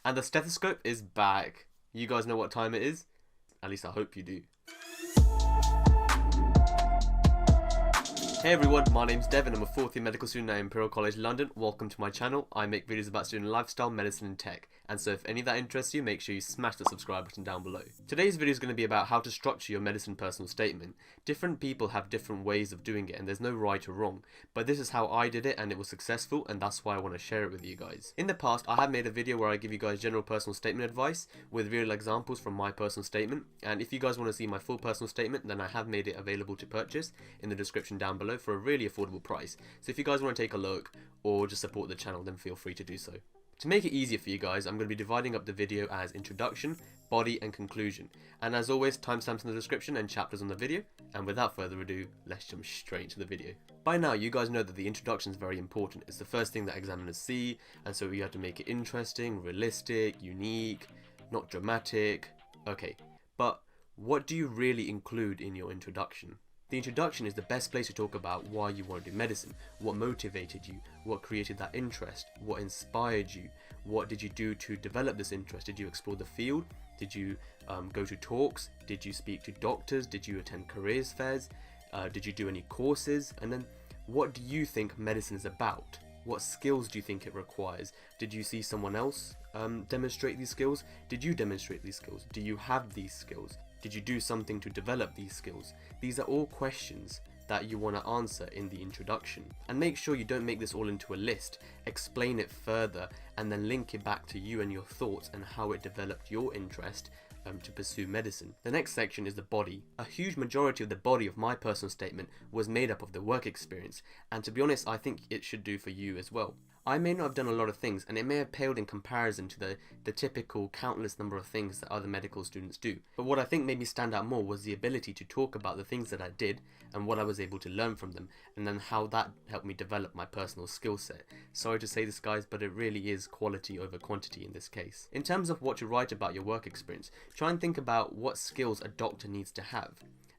And the stethoscope is back. You guys know what time it is? At least I hope you do. Hey everyone, my name's Devin. I'm a fourth year medical student at Imperial College London. Welcome to my channel. I make videos about student lifestyle, medicine and tech. And so if any of that interests you, make sure you smash the subscribe button down below. Today's video is going to be about how to structure your medicine personal statement. Different people have different ways of doing it and there's no right or wrong. But this is how I did it and it was successful, and that's why I want to share it with you guys. In the past, I have made a video where I give you guys general personal statement advice with real examples from my personal statement. And if you guys want to see my full personal statement, then I have made it available to purchase in the description down below for a really affordable price. So if you guys want to take a look or just support the channel, then feel free to do so. To make it easier for you guys, I'm going to be dividing up the video as introduction, body and conclusion. And as always, timestamps in the description and chapters on the video. And without further ado, let's jump straight into the video. By now, you guys know that the introduction is very important. It's the first thing that examiners see, and so you have to make it interesting, realistic, unique, not dramatic. Okay, but what do you really include in your introduction? The introduction is the best place to talk about why you want to do medicine, what motivated you, what created that interest, what inspired you, what did you do to develop this interest. Did you explore the field? Did you go to talks? Did you speak to doctors? Did you attend careers fairs? Did you do any courses? And then what do you think medicine is about? What skills do you think it requires? Did you see someone else demonstrate these skills? Did you demonstrate these skills? Do you have these skills? Did you do something to develop these skills? These are all questions that you want to answer in the introduction. And make sure you don't make this all into a list. Explain it further and then link it back to you and your thoughts and how it developed your interest to pursue medicine. The next section is the body. A huge majority of the body of my personal statement was made up of the work experience, and to be honest, I think it should do for you as well. I may not have done a lot of things, and it may have paled in comparison to the typical countless number of things that other medical students do. But what I think made me stand out more was the ability to talk about the things that I did and what I was able to learn from them, and then how that helped me develop my personal skill set. Sorry to say this guys, but it really is quality over quantity in this case. In terms of what to write about your work experience, try and think about what skills a doctor needs to have.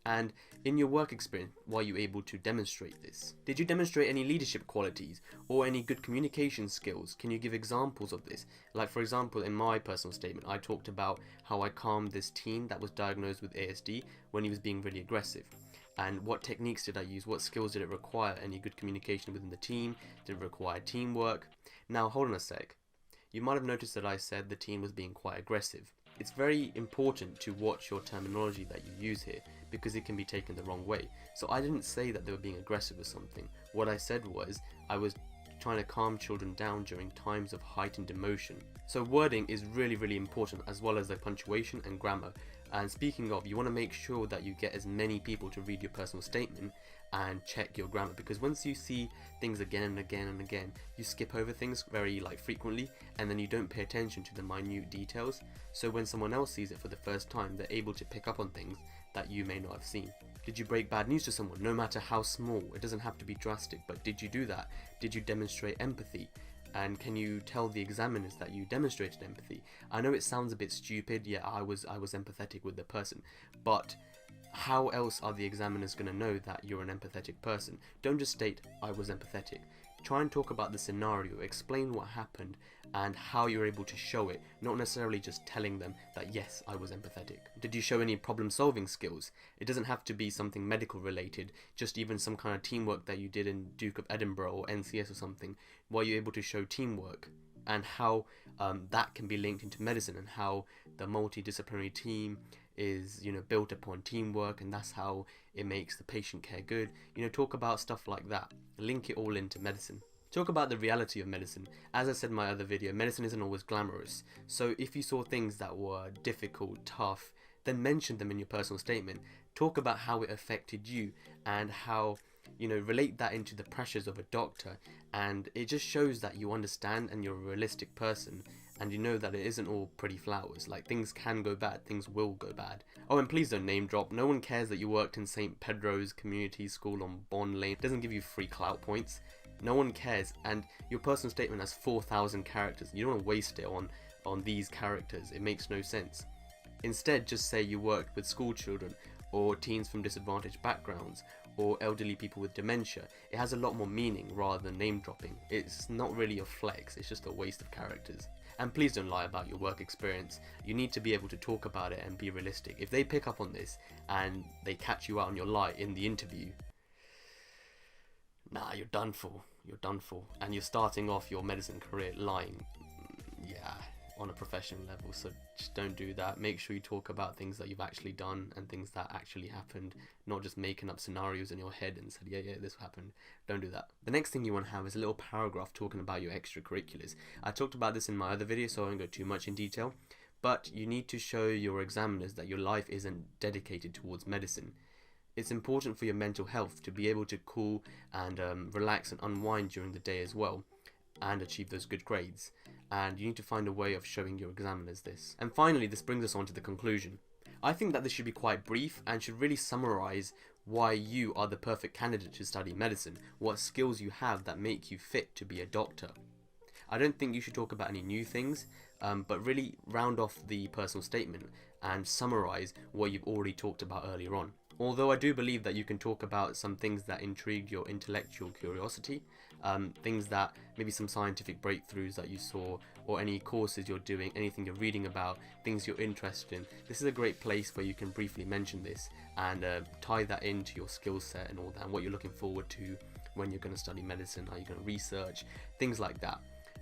And in your work experience, were you able to demonstrate this? Did you demonstrate any leadership qualities or any good communication skills? Can you give examples of this? Like for example, in my personal statement, I talked about how I calmed this teen that was diagnosed with ASD when he was being really aggressive. And what techniques did I use? What skills did it require? Any good communication within the team? Did it require teamwork? Now hold on a sec. You might have noticed that I said the teen was being quite aggressive. It's very important to watch your terminology that you use here, because it can be taken the wrong way. So I didn't say that they were being aggressive or something. What I said was I was trying to calm children down during times of heightened emotion. So wording is really important, as well as the punctuation and grammar. And speaking of, you want to make sure that you get as many people to read your personal statement and check your grammar, because once you see things again and again and again, you skip over things very frequently, and then you don't pay attention to the minute details. So when someone else sees it for the first time, they're able to pick up on things that you may not have seen. Did you break bad news to someone, no matter how small? It doesn't have to be drastic, but did you do that? Did you demonstrate empathy? And can you tell the examiners that you demonstrated empathy? I know it sounds a bit stupid. Yeah, I was empathetic with the person, but how else are the examiners going to know that you're an empathetic person? Don't just state I was empathetic. Try and talk about the scenario, explain what happened and how you're able to show it, not necessarily just telling them that yes, I was empathetic. Did you show any problem solving skills? It doesn't have to be something medical related, just even some kind of teamwork that you did in Duke of Edinburgh or NCS or something. Were you able to show teamwork and how that can be linked into medicine, and how the multidisciplinary team is built upon teamwork, and that's how it makes the patient care good. Talk about stuff like that. Link it all into medicine. Talk about the reality of medicine. As I said in my other video, medicine isn't always glamorous. So if you saw things that were difficult, tough, then mention them in your personal statement. Talk about how it affected you and how, relate that into the pressures of a doctor. And it just shows that you understand and you're a realistic person, and you know that it isn't all pretty flowers. Things can go bad, things will go bad. Oh, and please don't name drop. No one cares that you worked in St. Pedro's Community School on Bond Lane. It doesn't give you free clout points. No one cares, and your personal statement has 4,000 characters. You don't want to waste it on these characters. It makes no sense. Instead, just say you worked with school children, or teens from disadvantaged backgrounds, or elderly people with dementia. It has a lot more meaning rather than name dropping. It's not really a flex, it's just a waste of characters. And please don't lie about your work experience. You need to be able to talk about it and be realistic. If they pick up on this and they catch you out on your lie in the interview, nah, you're done for. You're done for. And you're starting off your medicine career lying. Yeah, on a professional level. So just don't do that. Make sure you talk about things that you've actually done and things that actually happened, not just making up scenarios in your head and said, yeah, this happened. Don't do that. The next thing you want to have is a little paragraph talking about your extracurriculars. I talked about this in my other video, so I won't go too much in detail, but you need to show your examiners that your life isn't dedicated towards medicine. It's important for your mental health to be able to cool and relax and unwind during the day as well, and achieve those good grades. And you need to find a way of showing your examiners this. And finally, this brings us on to the conclusion. I think that this should be quite brief and should really summarize why you are the perfect candidate to study medicine, what skills you have that make you fit to be a doctor. I don't think you should talk about any new things, but really round off the personal statement and summarize what you've already talked about earlier on. Although I do believe that you can talk about some things that intrigue your intellectual curiosity, things that maybe some scientific breakthroughs that you saw, or any courses you're doing, anything you're reading about, things you're interested in. This is a great place where you can briefly mention this and tie that into your skill set and all that, and what you're looking forward to when you're going to study medicine, are you going to research, things like that.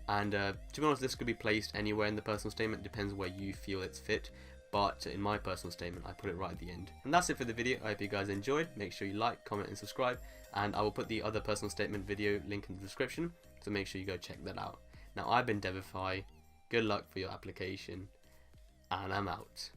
And to be honest, this could be placed anywhere in the personal statement, depends where you feel it's fit. But in my personal statement, I put it right at the end. And that's it for the video. I hope you guys enjoyed. Make sure you like, comment and subscribe. And I will put the other personal statement video link in the description, so make sure you go check that out. Now, I've been Devify. Good luck for your application. And I'm out.